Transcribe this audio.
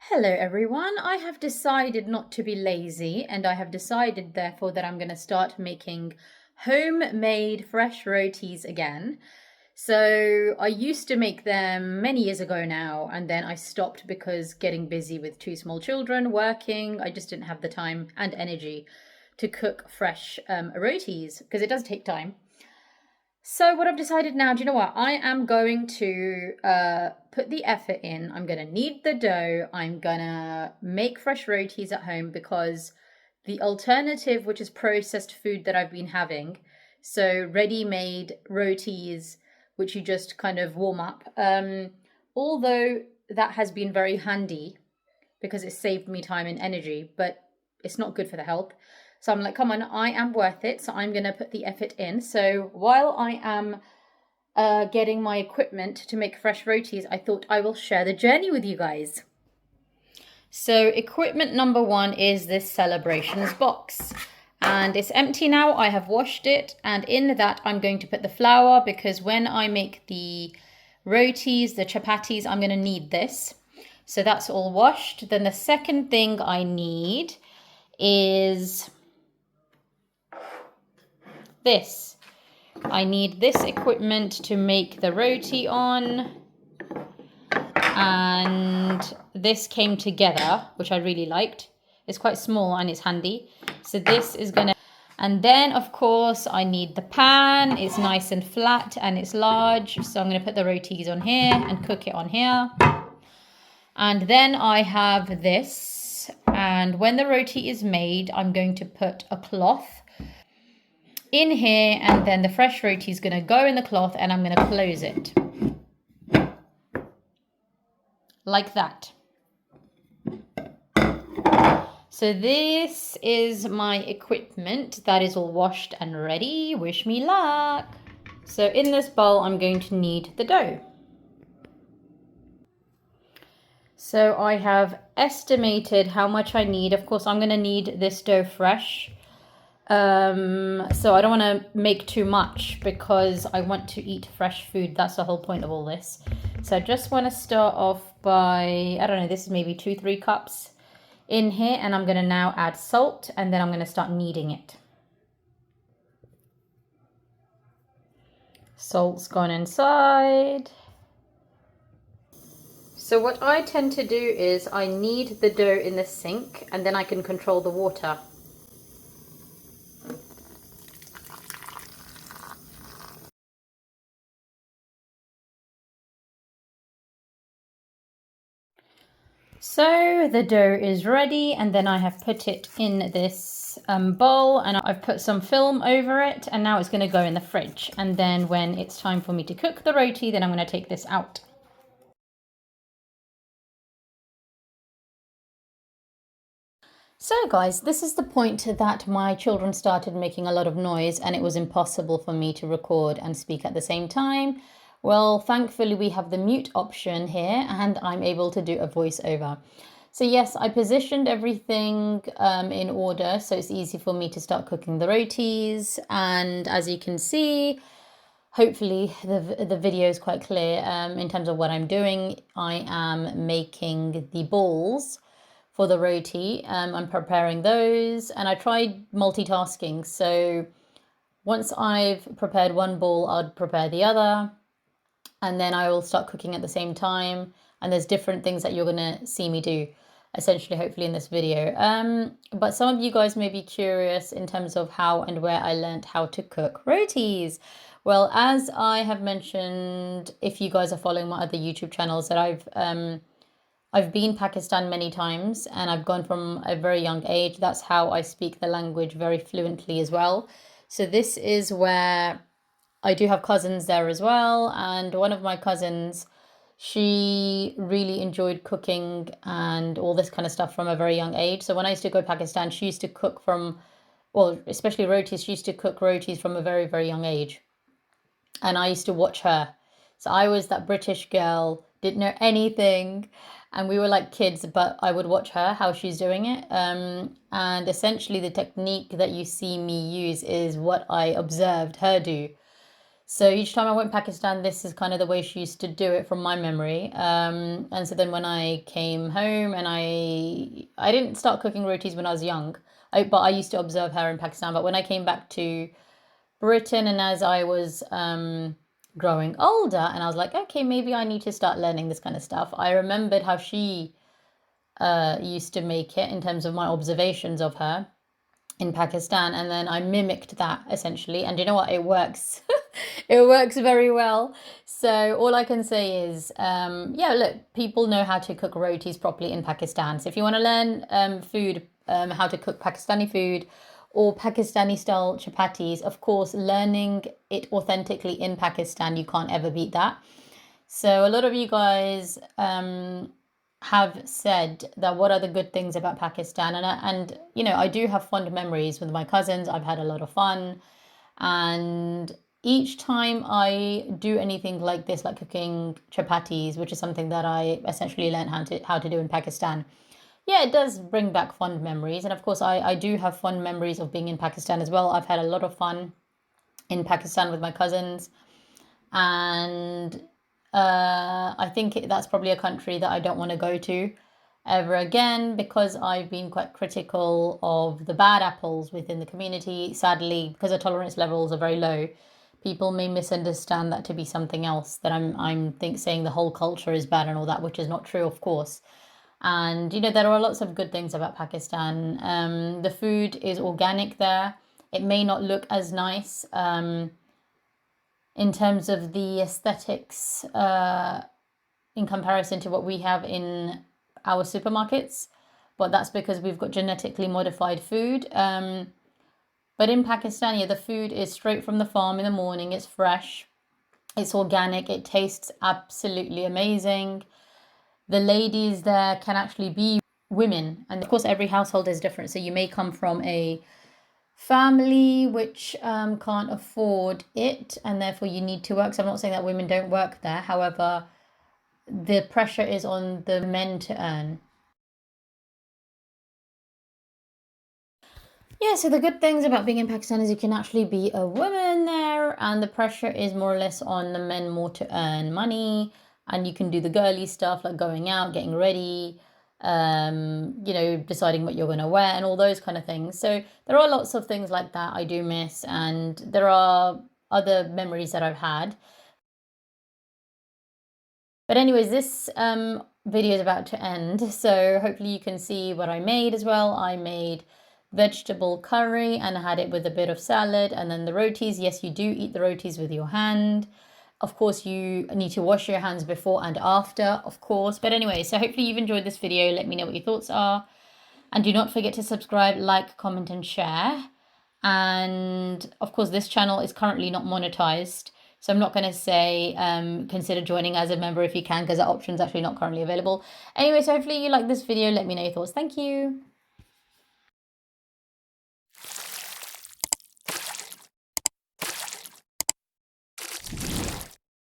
Hello everyone, I have decided not to be lazy and I have decided therefore that I'm going to start making homemade fresh rotis again. So I used to make them many years ago now and then I stopped because getting busy with two small children, working, I just didn't have the time and energy to cook fresh rotis because it does take time. So what I've decided now, do you know what? I am going to put the effort in. I'm going to knead the dough. I'm going to make fresh rotis at home because the alternative, which is processed food that I've been having, so ready-made rotis, which you just kind of warm up, although that has been very handy because it saved me time and energy, but it's not good for the health. So I'm like, come on, I am worth it. So I'm going to put the effort in. So while I am getting my equipment to make fresh rotis, I thought I will share the journey with you guys. So equipment number one is this celebrations box. And it's empty now. I have washed it. And in that, I'm going to put the flour because when I make the rotis, the chapatis, I'm going to need this. So that's all washed. Then the second thing I need is this. I need this equipment to make the roti on, and this came together, which I really liked. It's quite small and it's handy. So this is gonna, and then of course I need the pan. It's nice and flat and it's large. So I'm gonna put the rotis on here and cook it on here. And then I have this, and when the roti is made, I'm going to put a cloth in here, and then the fresh roti is going to go in the cloth and I'm going to close it like that. So this is my equipment that is all washed and ready. Wish me luck. So in this bowl I'm going to knead the dough. So I have estimated how much I need. Of course I'm going to need this dough fresh. So I don't want to make too much because I want to eat fresh food. That's the whole point of all this. So I just want to start off by, I don't know, this is maybe 2-3 cups in here, and I'm going to now add salt and then I'm going to start kneading it. Salt's gone inside. So what I tend to do is I knead the dough in the sink and then I can control the water. So the dough is ready, and then I have put it in this bowl and I've put some film over it, and now it's going to go in the fridge. And then when it's time for me to cook the roti, then I'm going to take this out. So guys, this is the point that my children started making a lot of noise and it was impossible for me to record and speak at the same time. Well, thankfully we have the mute option here and I'm able to do a voiceover. So yes, I positioned everything in order so it's easy for me to start cooking the rotis. And as you can see, hopefully the video is quite clear in terms of what I'm doing. I am making the balls for the roti. I'm preparing those and I tried multitasking. So once I've prepared one ball, I'd prepare the other and then I will start cooking at the same time. And there's different things that you're going to see me do essentially, hopefully in this video. But some of you guys may be curious in terms of how and where I learned how to cook rotis. Well, as I have mentioned, if you guys are following my other YouTube channels, that I've been Pakistan many times and I've gone from a very young age. That's how I speak the language very fluently as well. So this is where I do have cousins there as well. And one of my cousins, she really enjoyed cooking and all this kind of stuff from a very young age. So when I used to go to Pakistan, she used to cook from, well, especially rotis, she used to cook rotis from a very, very young age. And I used to watch her. So I was that British girl, didn't know anything. And we were like kids, but I would watch her, how she's doing it. And essentially the technique that you see me use is what I observed her do. So each time I went to Pakistan, this is kind of the way she used to do it from my memory. And so then when I came home, and I didn't start cooking rotis when I was young, but I used to observe her in Pakistan. But when I came back to Britain, and as I was growing older, and I was like, okay, maybe I need to start learning this kind of stuff. I remembered how she used to make it in terms of my observations of her in Pakistan, and then I mimicked that essentially. And you know what? It works. It works very well. So all I can say is, yeah, look, people know how to cook rotis properly in Pakistan. So if you want to learn how to cook Pakistani food or Pakistani style chapatis, of course, learning it authentically in Pakistan, you can't ever beat that. So a lot of you guys have said that what are the good things about Pakistan, and you know, I do have fond memories with my cousins. I've had a lot of fun, and each time I do anything like this, like cooking chapatis, which is something that I essentially learned how to do in Pakistan, yeah, it does bring back fond memories. And of course, I do have fond memories of being in Pakistan as well. I've had a lot of fun in Pakistan with my cousins, and I think that's probably a country that I don't want to go to ever again, because I've been quite critical of the bad apples within the community. Sadly, because the tolerance levels are very low, people may misunderstand that to be something else, that I'm saying the whole culture is bad and all that, which is not true, of course. And you know, there are lots of good things about Pakistan. The food is organic there. It may not look as nice in terms of the aesthetics in comparison to what we have in our supermarkets, but that's because we've got genetically modified food. But in Pakistan, yeah, the food is straight from the farm in the morning. It's fresh, it's organic, it tastes absolutely amazing. The ladies there can actually be women, and of course, every household is different. So you may come from a family which can't afford it, and therefore you need to work. So I'm not saying that women don't work there. However, the pressure is on the men to earn. Yeah, so the good things about being in Pakistan is you can actually be a woman there, and the pressure is more or less on the men more to earn money, and you can do the girly stuff like going out, getting ready, you know, deciding what you're going to wear, and all those kind of things. So there are lots of things like that I do miss, and there are other memories that I've had. But anyways, this video is about to end, so hopefully you can see what I made as well. I made vegetable curry and I had it with a bit of salad, and then the rotis. Yes, you do eat the rotis with your hand. Of course, you need to wash your hands before and after, of course. But anyway, so hopefully you've enjoyed this video. Let me know what your thoughts are. And do not forget to subscribe, like, comment, and share. And of course, this channel is currently not monetized. So I'm not going to say consider joining as a member if you can, because that option is actually not currently available. Anyway, so hopefully you like this video. Let me know your thoughts. Thank you.